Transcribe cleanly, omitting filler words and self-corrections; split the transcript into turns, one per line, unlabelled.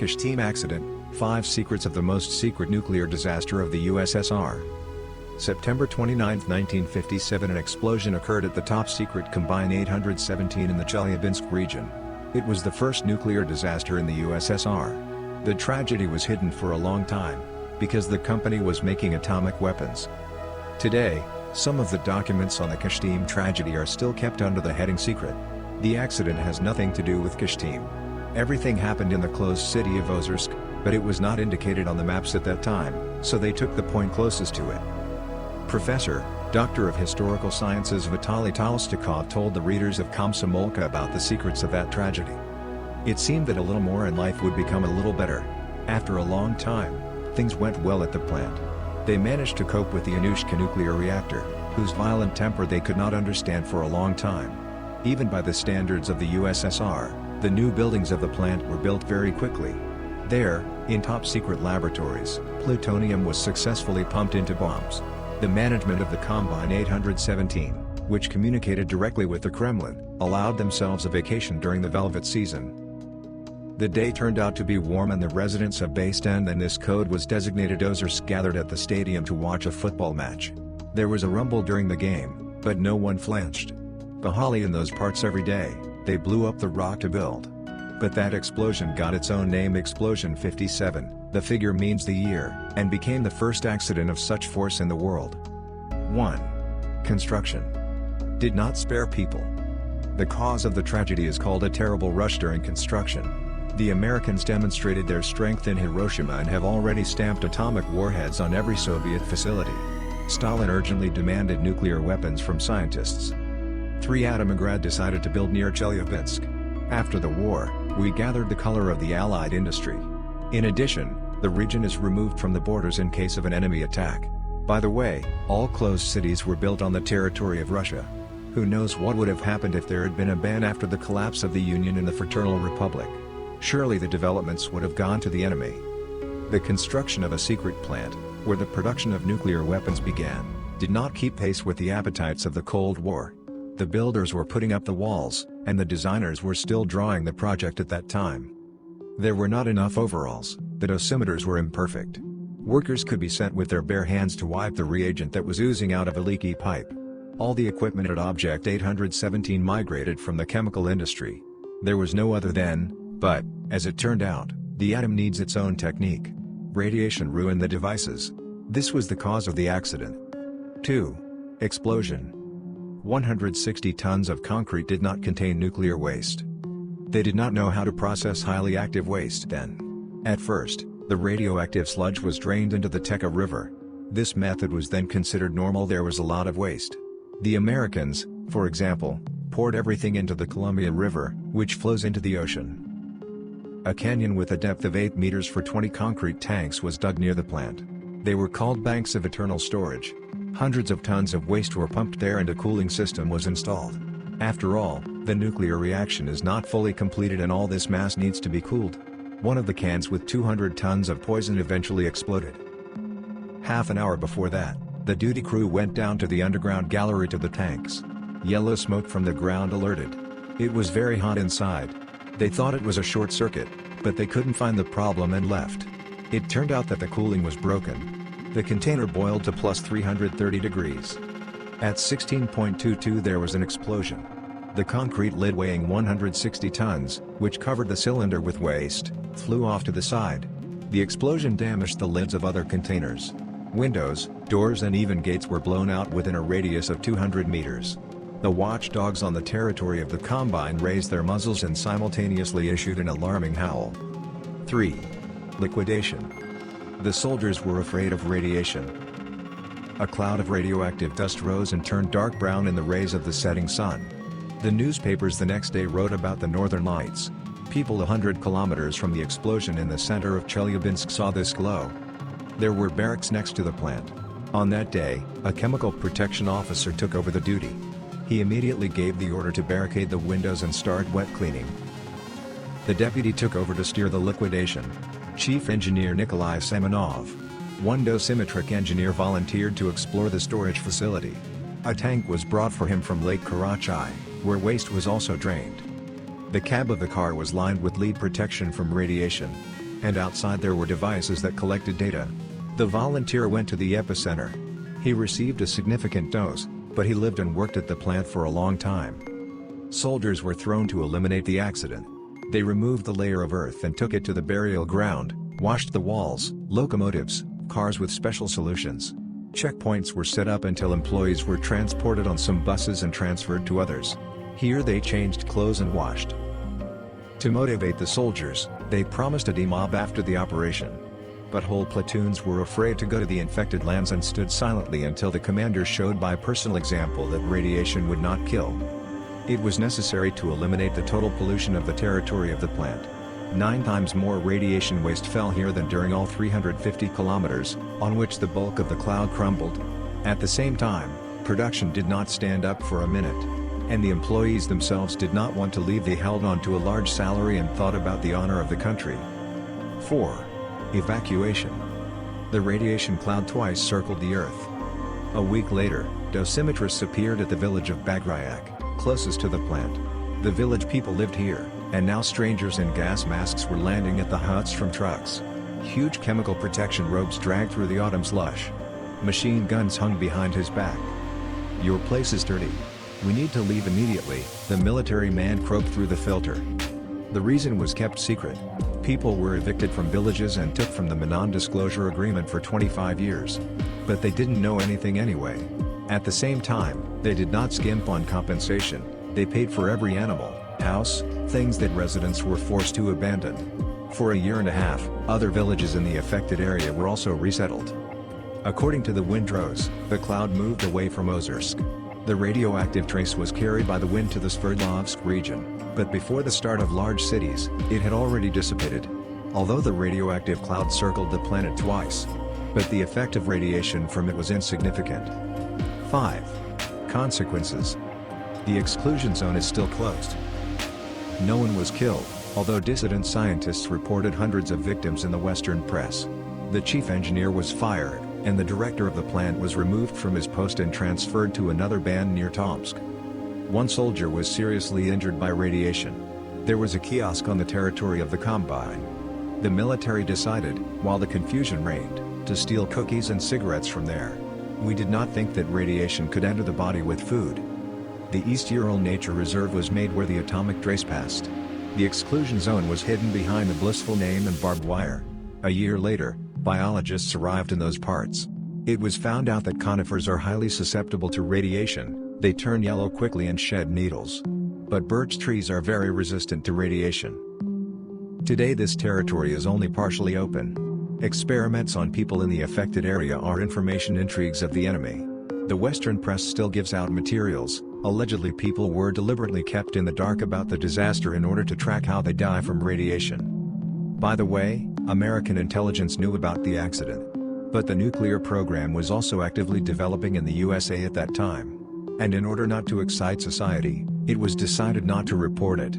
Kyshtym accident, 5 secrets of the most secret nuclear disaster of the USSR. September 29, 1957, an explosion occurred at the top-secret Combine 817 in the Chelyabinsk region. It was the first nuclear disaster in the USSR. The tragedy was hidden for a long time, because the company was making atomic weapons. Today, some of the documents on the Kyshtym tragedy are still kept under the heading secret. The accident has nothing to do with Kyshtym. Everything happened in the closed city of Ozersk, but it was not indicated on the maps at that time, so they took the point closest to it. Professor, Doctor of Historical Sciences Vitaly Tolstikov told the readers of Komsomolka about the secrets of that tragedy. It seemed that a little more and life would become a little better. After a long time, things went well at the plant. They managed to cope with the Annushka nuclear reactor, whose violent temper they could not understand for a long time. Even by the standards of the USSR, the new buildings of the plant were built very quickly. There, in top-secret laboratories, plutonium was successfully pumped into bombs. The management of the Combine 817, which communicated directly with the Kremlin, allowed themselves a vacation during the velvet season. The day turned out to be warm and the residents of Baystan and this code was designated Ozersk gathered at the stadium to watch a football match. There was a rumble during the game, but no one flinched. Bahali in those parts every day, they blew up the rock to build. But that explosion got its own name, Explosion 57, the figure means the year, and became the first accident of such force in the world. 1. Construction. Did not spare people. The cause of the tragedy is called a terrible rush during construction. The Americans demonstrated their strength in Hiroshima and have already stamped atomic warheads on every Soviet facility. Stalin urgently demanded nuclear weapons from scientists. 3. Atomigrad decided to build near Chelyabinsk. After the war, we gathered the color of the Allied industry. In addition, the region is removed from the borders in case of an enemy attack. By the way, all closed cities were built on the territory of Russia. Who knows what would have happened if there had been a ban after the collapse of the Union in the Fraternal Republic? Surely the developments would have gone to the enemy. The construction of a secret plant, where the production of nuclear weapons began, did not keep pace with the appetites of the Cold War. The builders were putting up the walls, and the designers were still drawing the project at that time. There were not enough overalls, the dosimeters were imperfect. Workers could be sent with their bare hands to wipe the reagent that was oozing out of a leaky pipe. All the equipment at Object 817 migrated from the chemical industry. There was no other then, but, as it turned out, the atom needs its own technique. Radiation ruined the devices. This was the cause of the accident. 2. Explosion. 160 tons of concrete did not contain nuclear waste. They did not know how to process highly active waste then. At first, the radioactive sludge was drained into the Teka River. This method was then considered normal. There was a lot of waste. The Americans, for example, poured everything into the Columbia River, which flows into the ocean. A canyon with a depth of 8 meters for 20 concrete tanks was dug near the plant. They were called banks of eternal storage. Hundreds of tons of waste were pumped there and a cooling system was installed. After all, the nuclear reaction is not fully completed and all this mass needs to be cooled. One of the cans with 200 tons of poison eventually exploded. Half an hour before that, the duty crew went down to the underground gallery to the tanks. Yellow smoke from the ground alerted. It was very hot inside. They thought it was a short circuit, but they couldn't find the problem and left. It turned out that the cooling was broken. The container boiled to plus 330 degrees. At 16.22 there was an explosion. The concrete lid weighing 160 tons, which covered the cylinder with waste, flew off to the side. The explosion damaged the lids of other containers. Windows, doors and even gates were blown out within a radius of 200 meters. The watchdogs on the territory of the Combine raised their muzzles and simultaneously issued an alarming howl. 3. Liquidation. The soldiers were afraid of radiation. A cloud of radioactive dust rose and turned dark brown in the rays of the setting sun. The newspapers the next day wrote about the northern lights. People 100 kilometers from the explosion in the center of Chelyabinsk saw this glow. There were barracks next to the plant. On that day, a chemical protection officer took over the duty. He immediately gave the order to barricade the windows and start wet cleaning. The deputy took over to steer the liquidation. Chief Engineer Nikolai Semenov. One dosimetric engineer volunteered to explore the storage facility. A tank was brought for him from Lake Karachay, where waste was also drained. The cab of the car was lined with lead protection from radiation. and outside there were devices that collected data. The volunteer went to the epicenter. He received a significant dose, but he lived and worked at the plant for a long time. Soldiers were thrown to eliminate the accident. They removed the layer of earth and took it to the burial ground, washed the walls, locomotives, cars with special solutions. Checkpoints were set up until employees were transported on some buses and transferred to others. Here they changed clothes and washed. To motivate the soldiers, they promised a demob after the operation. But whole platoons were afraid to go to the infected lands and stood silently until the commander showed by personal example that radiation would not kill. It was necessary to eliminate the total pollution of the territory of the plant. 9 times more radiation waste fell here than during all 350 kilometers, on which the bulk of the cloud crumbled. At the same time, production did not stand up for a minute. And the employees themselves did not want to leave. They held on to a large salary and thought about the honor of the country. 4. Evacuation. The radiation cloud twice circled the Earth. A week later, dosimetrists appeared at the village of Bagryak, closest to the plant. The village people lived here, and now strangers in gas masks were landing at the huts from trucks. Huge chemical protection robes dragged through the autumn slush. Machine guns hung behind his back. "Your place is dirty. We need to leave immediately," the military man croaked through the filter. The reason was kept secret. People were evicted from villages and took from them a non-disclosure agreement for 25 years. But they didn't know anything anyway. At the same time, they did not skimp on compensation. They paid for every animal, house, things that residents were forced to abandon. For a year and a half, other villages in the affected area were also resettled. According to the windrows, the cloud moved away from Ozersk. The radioactive trace was carried by the wind to the Sverdlovsk region, but before the start of large cities, it had already dissipated. Although the radioactive cloud circled the planet twice, but the effect of radiation from it was insignificant. 5. Consequences. The exclusion zone is still closed. No one was killed, although dissident scientists reported hundreds of victims in the Western press. The chief engineer was fired, and the director of the plant was removed from his post and transferred to another band near Tomsk. One soldier was seriously injured by radiation. There was a kiosk on the territory of the combine. The military decided, while the confusion reigned, to steal cookies and cigarettes from there. We did not think that radiation could enter the body with food. The East Ural Nature Reserve was made where the atomic trace passed. The exclusion zone was hidden behind the blissful name and barbed wire. A year later, biologists arrived in those parts. It was found out that conifers are highly susceptible to radiation. They turn yellow quickly and shed needles. But birch trees are very resistant to radiation. Today this territory is only partially open. Experiments on people in the affected area are information intrigues of the enemy. The Western press still gives out materials. Allegedly people were deliberately kept in the dark about the disaster in order to track how they die from radiation. By the way, American intelligence knew about the accident. But the nuclear program was also actively developing in the USA at that time. And in order not to excite society, it was decided not to report it.